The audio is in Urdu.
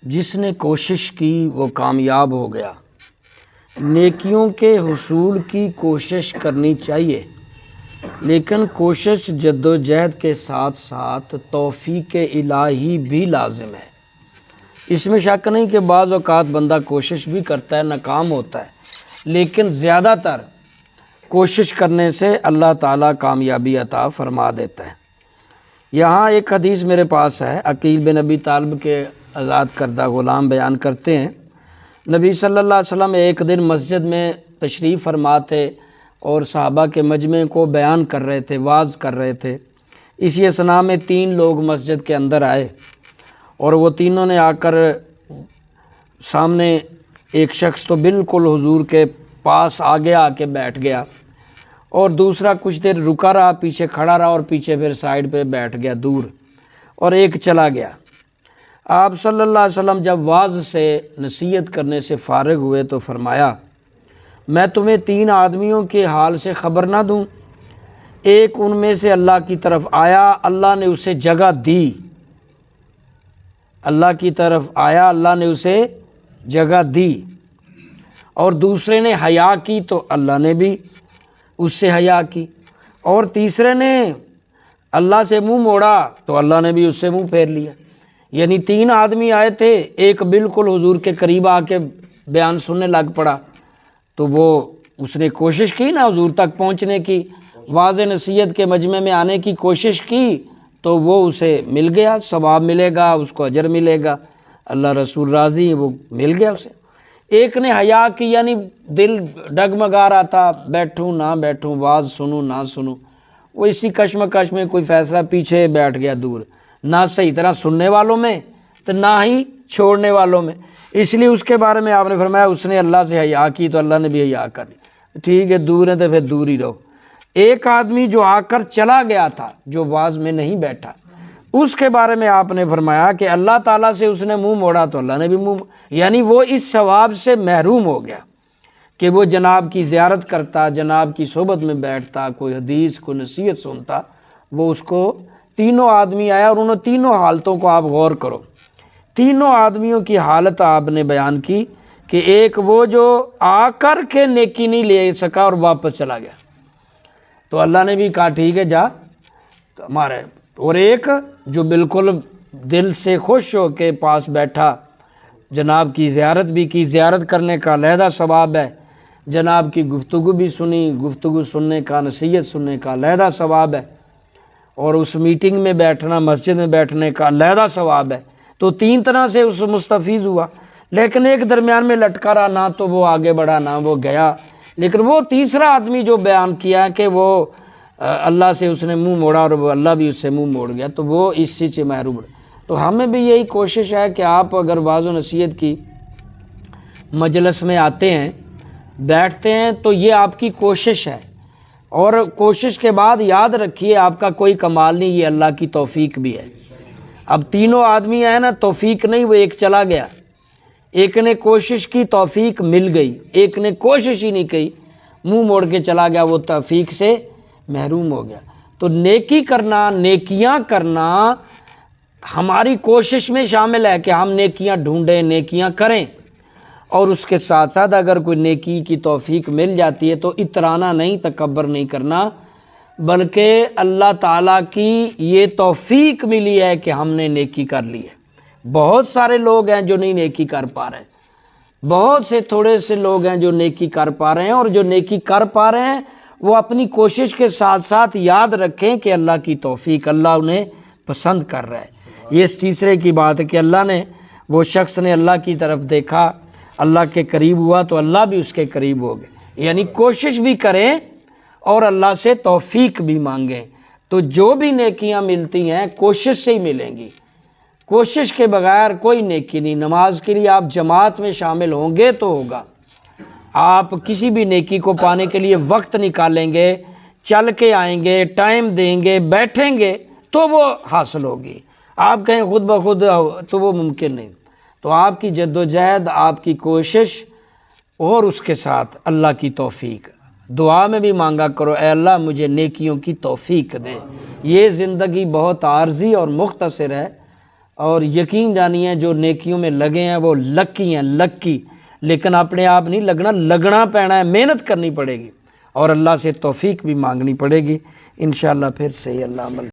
جس نے کوشش کی وہ کامیاب ہو گیا۔ نیکیوں کے حصول کی کوشش کرنی چاہیے، لیکن کوشش جد و جہد کے ساتھ ساتھ توفیق الہی بھی لازم ہے۔ اس میں شک نہیں کہ بعض اوقات بندہ کوشش بھی کرتا ہے، ناکام ہوتا ہے، لیکن زیادہ تر کوشش کرنے سے اللہ تعالیٰ کامیابی عطا فرما دیتا ہے۔ یہاں ایک حدیث میرے پاس ہے، عقیل بن ابی طالب کے آزاد کردہ غلام بیان کرتے ہیں، نبی صلی اللہ علیہ وسلم ایک دن مسجد میں تشریف فرما تھے اور صحابہ کے مجمع کو بیان کر رہے تھے، واعظ کر رہے تھے۔ اسی اثناء میں 3 لوگ مسجد کے اندر آئے اور وہ تینوں نے آ کر سامنے ایک شخص تو بالکل حضور کے پاس آگے آ کے بیٹھ گیا، اور دوسرا کچھ دیر رکا رہا، پیچھے کھڑا رہا، اور پیچھے پھر سائیڈ پہ بیٹھ گیا دور، اور ایک چلا گیا۔ آپ صلی اللہ علیہ وسلم جب واعظ سے نصیحت کرنے سے فارغ ہوئے تو فرمایا، میں تمہیں 3 آدمیوں کے حال سے خبر نہ دوں؟ ایک ان میں سے اللہ کی طرف آیا، اللہ نے اسے جگہ دی، اللہ کی طرف آیا، اللہ نے اسے جگہ دی، اور دوسرے نے حیا کی تو اللہ نے بھی اس سے حیا کی، اور تیسرے نے اللہ سے منہ موڑا تو اللہ نے بھی اس سے منہ پھیر لیا۔ یعنی 3 آدمی آئے تھے، ایک بالکل حضور کے قریب آ کے بیان سننے لگ پڑا، تو وہ اس نے کوشش کی نا حضور تک پہنچنے کی، واضح نصیحت کے مجمع میں آنے کی کوشش کی، تو وہ اسے مل گیا، ثواب ملے گا، اس کو اجر ملے گا، اللہ رسول راضی ہیں، وہ مل گیا اسے۔ ایک نے حیا کی، یعنی دل ڈگمگا رہا تھا، بیٹھوں نہ بیٹھوں، واز سنوں نہ سنوں، وہ اسی کشمکش میں کوئی فیصلہ پیچھے بیٹھ گیا دور، نہ صحیح طرح سننے والوں میں تو نہ ہی چھوڑنے والوں میں۔ اس لیے اس کے بارے میں آپ نے فرمایا اس نے اللہ سے حیا کی تو اللہ نے بھی حیا کر لی، ٹھیک ہے دور ہے تو پھر دور ہی رہو۔ ایک آدمی جو آ کر چلا گیا تھا، جو واز میں نہیں بیٹھا، اس کے بارے میں آپ نے فرمایا کہ اللہ تعالیٰ سے اس نے منہ موڑا تو اللہ نے بھی منہ، یعنی وہ اس ثواب سے محروم ہو گیا کہ وہ جناب کی زیارت کرتا، جناب کی صحبت میں بیٹھتا، کوئی حدیث کو نصیحت سنتا، وہ اس کو 3 آدمی آیا، اور انہوں 3 حالتوں کو آپ غور کرو۔ 3 آدمیوں کی حالت آپ نے بیان کی کہ ایک وہ جو آ کر کے نیکی نہیں لے سکا اور واپس چلا گیا، تو اللہ نے بھی کہا ٹھیک ہے جا ہمارے، اور ایک جو بالکل دل سے خوش ہو کے پاس بیٹھا، جناب کی زیارت بھی کی، زیارت کرنے کا علیحدہ ثواب ہے، جناب کی گفتگو بھی سنی، گفتگو سننے کا، نصیحت سننے کا علیحدہ ثواب ہے، اور اس میٹنگ میں بیٹھنا، مسجد میں بیٹھنے کا علیحدہ ثواب ہے۔ تو 3 طرح سے اس مستفید ہوا، لیکن ایک درمیان میں لٹکا رہا، نہ تو وہ آگے بڑھا نہ وہ گیا۔ لیکن وہ تیسرا آدمی جو بیان کیا کہ وہ اللہ سے اس نے منہ موڑا اور وہ اللہ بھی اس سے منہ موڑ گیا، تو وہ اس چیز سے محروم رہا۔ تو ہمیں بھی یہی کوشش ہے کہ آپ اگر واعظ و نصیحت کی مجلس میں آتے ہیں، بیٹھتے ہیں، تو یہ آپ کی کوشش ہے، اور کوشش کے بعد یاد رکھیے آپ کا کوئی کمال نہیں، یہ اللہ کی توفیق بھی ہے۔ اب 3 آدمی آئے نا، توفیق نہیں، وہ ایک چلا گیا، ایک نے کوشش کی توفیق مل گئی، ایک نے کوشش ہی نہیں کی، منہ موڑ کے چلا گیا، وہ توفیق سے محروم ہو گیا۔ تو نیکی کرنا، نیکیاں کرنا ہماری کوشش میں شامل ہے کہ ہم نیکیاں ڈھونڈیں، نیکیاں کریں، اور اس کے ساتھ ساتھ اگر کوئی نیکی کی توفیق مل جاتی ہے تو اترانا نہیں، تکبر نہیں کرنا، بلکہ اللہ تعالیٰ کی یہ توفیق ملی ہے کہ ہم نے نیکی کر لی ہے۔ بہت سارے لوگ ہیں جو نہیں نیکی کر پا رہے ہیں، بہت سے تھوڑے سے لوگ ہیں جو نیکی کر پا رہے ہیں، اور جو نیکی کر پا رہے ہیں وہ اپنی کوشش کے ساتھ ساتھ یاد رکھیں کہ اللہ کی توفیق، اللہ انہیں پسند کر رہا ہے۔ یہ اس تیسرے کی بات ہے کہ اللہ نے، وہ شخص نے اللہ کی طرف دیکھا، اللہ کے قریب ہوا تو اللہ بھی اس کے قریب ہو گئے۔ یعنی کوشش بھی کریں اور اللہ سے توفیق بھی مانگیں، تو جو بھی نیکیاں ملتی ہیں کوشش سے ہی ملیں گی، کوشش کے بغیر کوئی نیکی نہیں۔ نماز کے لیے آپ جماعت میں شامل ہوں گے تو ہوگا، آپ کسی بھی نیکی کو پانے کے لیے وقت نکالیں گے، چل کے آئیں گے، ٹائم دیں گے، بیٹھیں گے تو وہ حاصل ہوگی۔ آپ کہیں خود بخود تو وہ ممکن نہیں۔ تو آپ کی جد و جہد، آپ کی کوشش، اور اس کے ساتھ اللہ کی توفیق، دعا میں بھی مانگا کرو، اے اللہ مجھے نیکیوں کی توفیق دے۔ یہ زندگی بہت عارضی اور مختصر ہے، اور یقین جانیے جو نیکیوں میں لگے ہیں وہ لکی ہیں، لکی، لیکن اپنے آپ نہیں لگنا، لگنا پینا ہے، محنت کرنی پڑے گی اور اللہ سے توفیق بھی مانگنی پڑے گی انشاءاللہ۔ پھر صحیح اللہ عمل